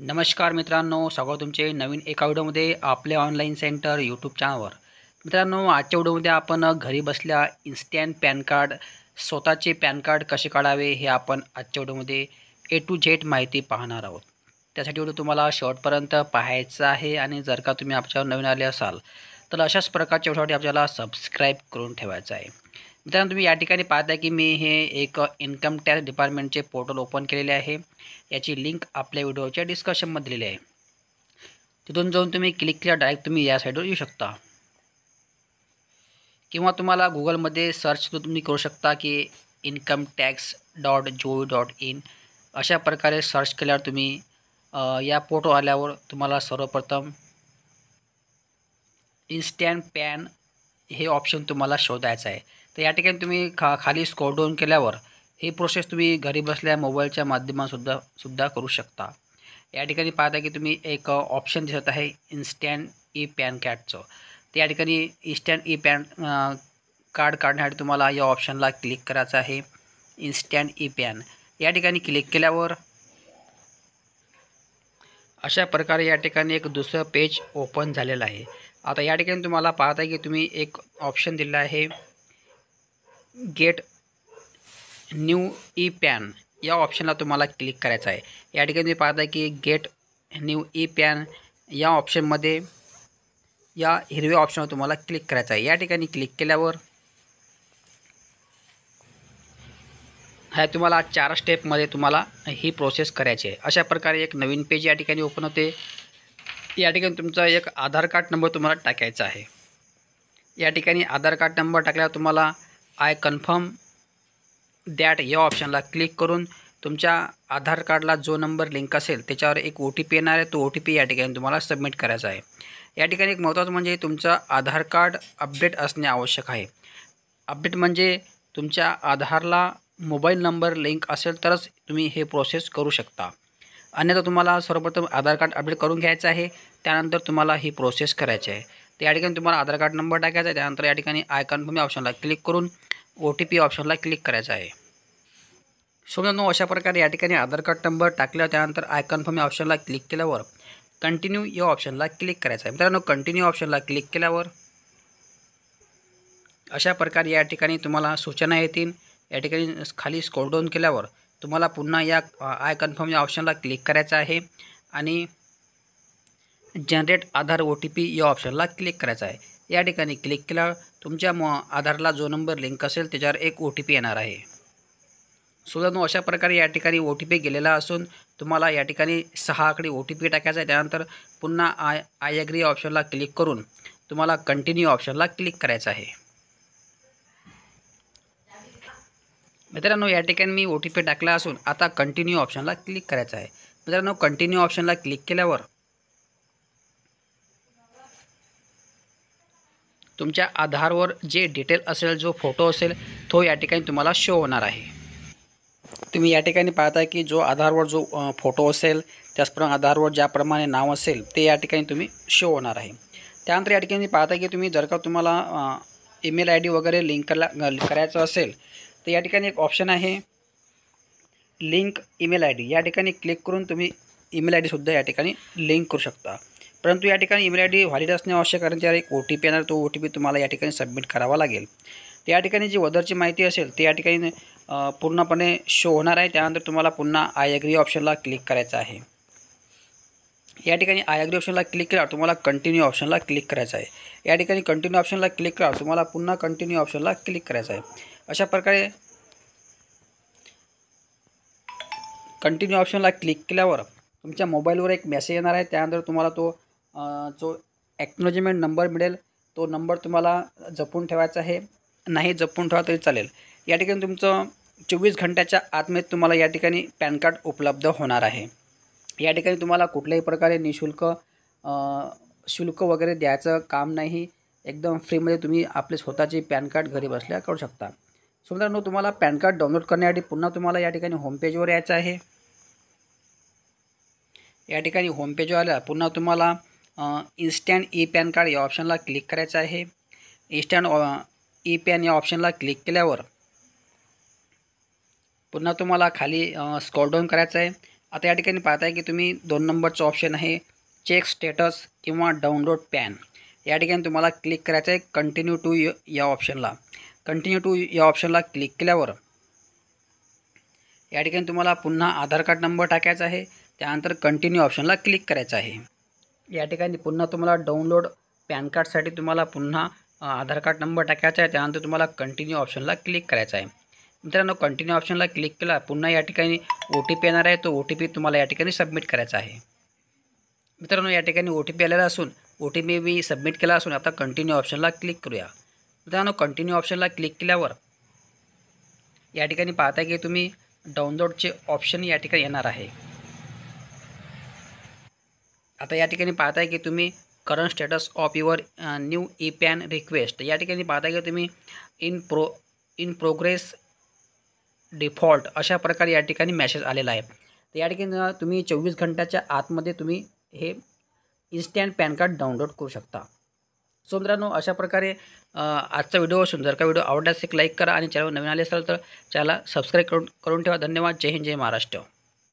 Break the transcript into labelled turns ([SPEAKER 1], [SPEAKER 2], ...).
[SPEAKER 1] नमस्कार मित्रांनो, स्वागत तुमचे नवीन एका व्हिडिओमध्ये आपले ऑनलाईन सेंटर यूट्यूब चॅनलवर. मित्रांनो, आजच्या व्हिडिओमध्ये आपण घरी बसल्या इन्स्टंट पॅन कार्ड, स्वतःचे पॅन कार्ड कसे काढावे हे आपण आजच्या व्हिडिओमध्ये ए टू झेड माहिती पाहणार आहोत. त्यासाठी व्हिडिओ तुम्हाला शेवटपर्यंत पाहायचा आहे आणि जर का तुम्ही आमच्यावर नवीन आले असाल तर अशाच प्रकारच्या व्हिडिओसाठी आपल्याला सबस्क्राईब करून ठेवायचं आहे. मित्रांनो, तुम्ही या ठिकाणी पाहता की मी हे एक इन्कम टॅक्स डिपार्टमेंटचे पोर्टल ओपन केलेले आहे. याची लिंक आपल्या व्हिडिओच्या डिस्क्रिप्शनमध्ये दिलेली आहे. तिथून जाऊन तुम्ही क्लिक केल्यावर डायरेक्ट तुम्ही या साईडवर येऊ शकता किंवा तुम्हाला गुगलमध्ये सर्च तुम्ही करू शकता की incometax.gov.in अशा प्रकारे सर्च केल्यावर तुम्ही या पोर्टल आल्यावर तुम्हाला सर्वप्रथम इन्स्टंट पॅन हे ऑप्शन तुम्हाला शोधायचं आहे. तर या ठिकाणी तुम्ही खाली स्क्रॉल डाऊन केल्यावर ही प्रोसेस तुम्ही घरी बसल्या मोबाईलच्या माध्यमातून करू शकता. या ठिकाणी पाहता की तुम्ही एक ऑप्शन दिसत आहे इन्स्टंट ई पॅन कार्डचं. तर या ठिकाणी इन्स्टंट ई पॅन कार्ड काढण्यासाठी तुम्हाला या ऑप्शनला क्लिक करायचं आहे. इन्स्टंट ई पॅन या ठिकाणी क्लिक केल्यावर अशा प्रकारे या ठिकाणी एक दुसरं पेज ओपन झालेलं आहे. आता या ठिकाणी तुम्हाला पाहता की तुम्ही एक ऑप्शन दिला आहे गेट न्यू ई पॅन. या ऑप्शनला तुम्हाला क्लिक करायचं आहे. या ठिकाणी तुम्ही पाहता की गेट न्यू ई पॅन या ऑप्शनमध्ये या हिरव्या ऑप्शनवर तुम्हाला क्लिक करायचं आहे. या ठिकाणी क्लिक केल्यावर ह्या तुम्हाला 4 स्टेपमध्ये तुम्हाला ही प्रोसेस करायची आहे. अशा प्रकारे एक नवीन पेज या ठिकाणी ओपन होते. या ठिकाणी तुमचा एक आधार कार्ड नंबर तुम्हाला टाकायचा आहे. या ठिकाणी आधार कार्ड नंबर टाकल्यावर तुम्हाला आय कन्फर्म दॅट या ऑप्शनला क्लिक करून तुमच्या आधार कार्डला जो नंबर लिंक असेल त्याच्यावर एक OTP येणार आहे. तो OTP या ठिकाणी तुम्हाला सबमिट करायचा आहे. या ठिकाणी एक महत्त्वाचं म्हणजे तुमचं आधार कार्ड अपडेट असणे आवश्यक आहे. अपडेट म्हणजे तुमच्या आधारला मोबाईल नंबर लिंक असेल तरच तुम्ही हे प्रोसेस करू शकता. अन्यथा तुम्हाला सर्वप्रथम आधार कार्ड अपडेट करून घ्यायचं आहे. त्यानंतर तुम्हाला ही प्रोसेस करायची आहे. तर या ठिकाणी तुम्हाला आधार कार्ड नंबर टाकायचा आहे. त्यानंतर या ठिकाणी आय कन्फर्म या ऑप्शनला क्लिक करून OTP ऑप्शनला क्लिक करायचं आहे. सो मित्रांनो, अशा प्रकारे या ठिकाणी आधार कार्ड नंबर टाकल्यावर त्यानंतर आय कन्फर्म या ऑप्शनला क्लिक केल्यावर कंटिन्यू या ऑप्शनला क्लिक करायचं आहे. मित्रांनो, कंटिन्यू ऑप्शनला क्लिक केल्यावर अशा प्रकारे या ठिकाणी तुम्हाला सूचना येतील. या ठिकाणी खाली स्क्रॉल डाऊन केल्यावर तुम्हाला पुन्हा या आय कन्फर्म या ऑप्शनला क्लिक करायचं आहे आणि जनरेट आधार OTP या ऑप्शनला क्लिक करायचं आहे. या ठिकाणी क्लिक केल्यावर तुमच्या आधारला जो नंबर लिंक असेल त्याच्यावर एक OTP येणार आहे. सो अशा प्रकारे या ठिकाणी OTP गेलेला असून तुम्हाला या ठिकाणी 6 आकडी OTP टाकायचा आहे. त्यानंतर पुन्हा आय ॲग्री ऑप्शनला क्लिक करून तुम्हाला कंटिन्यू ऑप्शनला क्लिक करायचं आहे. मित्रांनो, या ठिकाणी मी OTP टाकला असून आता कंटिन्यू ऑप्शनला क्लिक करायचं आहे. मित्रांनो, कंटिन्यू ऑप्शनला क्लिक केल्यावर तुमच्या आधारवर जे डिटेल असेल, जो फोटो असेल तो या ठिकाणी तुम्हाला शो होणार आहे. तुम्ही या ठिकाणी पाहताय की जो आधारवर जो फोटो असेल त्याचप्रमाणे आधारवर ज्याप्रमाणे नाव असेल ते या ठिकाणी तुम्ही शो होणार आहे. त्यानंतर या ठिकाणी पाहताय की तुम्ही जर का तुम्हाला ईमेल ID वगैरे लिंक करायचं असेल तर या ठिकाणी एक ऑप्शन आहे लिंक ईमेल ID. या ठिकाणी क्लिक करून तुम्ही ईमेल ID सुद्धा या ठिकाणी लिंक करू शकता. परंतु या ठिकाणी ईमेल ID व्हॅलिड असणे आवश्यक, कारण त्यावर एक OTP येणार. तो OTP तुम्हाला या ठिकाणी सबमिट करावा लागेल. त्या ठिकाणी जी अदरची माहिती असेल ते या ठिकाणी पूर्णपणे शो होणार आहे. त्यानंतर तुम्हाला पुन्हा आय ॲग्री ऑप्शनला क्लिक करायचं आहे. या ठिकाणी आय ॲग्री ऑप्शनला क्लिक केल्यावर तुम्हाला कंटिन्यू ऑप्शनला क्लिक करायचं आहे. या ठिकाणी कंटिन्यू ऑप्शनला क्लिक केल्यावर तुम्हाला पुन्हा कंटिन्यू ऑप्शनला क्लिक करायचं आहे. अशा प्रकारे कंटिन्यू ऑप्शनला क्लिक केल्यावर तुमच्या मोबाईलवर एक मेसेज येणार आहे. त्यानंतर तुम्हाला तो जो ॲक्नॉलेजमेंट नंबर मिळेल तो नंबर तुम्हाला जपून ठेवायचा आहे. नाही जपून ठेवा तरी चालेल. या ठिकाणी तुमचं 24 घंट्याच्या आतमध्ये तुम्हाला या ठिकाणी पॅन कार्ड उपलब्ध होणार आहे. या ठिकाणी तुम्हाला कुठल्याही प्रकारे निःशुल्क शुल्क वगैरे द्यायचं काम नाही. एकदम फ्रीमध्ये तुम्ही आपले स्वतःचे पॅन कार्ड घरी बसल्या काढू शकता. सो मित्रांनो, तुम्हाला पॅन कार्ड डाउनलोड करण्यासाठी पुन्हा तुम्हाला या ठिकाणी होमपेजवर यायचं आहे. या ठिकाणी होमपेजवर आल्या पुन्हा तुम्हाला इन्स्टंट ई पॅन कार्ड या ऑप्शनला क्लिक करायचं आहे. इन्स्टंट ई पॅन या ऑप्शनला क्लिक केल्यावर पुन्हा तुम्हाला खाली स्क्रॉल डाऊन करायचं आहे. आता या ठिकाणी पाहताय की तुम्ही 2 नंबरचं ऑप्शन आहे चेक स्टेटस किंवा डाउनलोड पॅन. या ठिकाणी तुम्हाला क्लिक करायचं आहे कंटिन्यू टू या ऑप्शनला. कंटिन्यू टू या ऑप्शनला क्लिक केल्यावर या ठिकाणी तुम्हाला पुन्हा आधार कार्ड नंबर टाकायचा आहे. त्यानंतर कंटिन्यू ऑप्शनला क्लिक करायचं आहे. या ठिकाणी पुन्हा तुम्हाला डाउनलोड पॅन कार्डसाठी तुम्हाला पुन्हा आधार कार्ड नंबर टाकायचा आहे. त्यानंतर तुम्हाला कंटिन्यू ऑप्शनला क्लिक करायचं आहे. मित्रांनो, कंटिन्यू ऑप्शनला क्लिक केला पुन्हा या ठिकाणी OTP येणार आहे. तो OTP तुम्हाला या ठिकाणी सबमिट करायचा आहे. मित्रांनो, या ठिकाणी OTP आलेला असून OTP मी सबमिट केला असून आता कंटिन्यू ऑप्शनला क्लिक करूया. मित्रांनो, कंटिन्यू ऑप्शनला क्लिक केल्यावर या ठिकाणी पाहता की तुम्ही डाउनलोडचे ऑप्शन या ठिकाणी येणार आहे. आता या ठिकाणी पाहताय की तुम्ही current status of your new E-pan request या ठिकाणी पाहताय की तुम्ही इन प्रोग्रेस डिफॉल्ट अशा प्रकारे या ठिकाणी मेसेज आलेला आहे. तर या ठिकाणी तुम्ही 24 घंट्याच्या आतमध्ये तुम्ही हे इन्स्टंट पॅन कार्ड डाउनलोड करू शकता. सो मित्रांनो, अशा प्रकारे आजचा व्हिडिओ असून जर का व्हिडिओ आवडल्यास एक लाईक करा आणि चॅनल नवीन आले असेल तर चॅनलला सबस्क्राईब करून ठेवा. धन्यवाद. जय हिंद, जय महाराष्ट्र.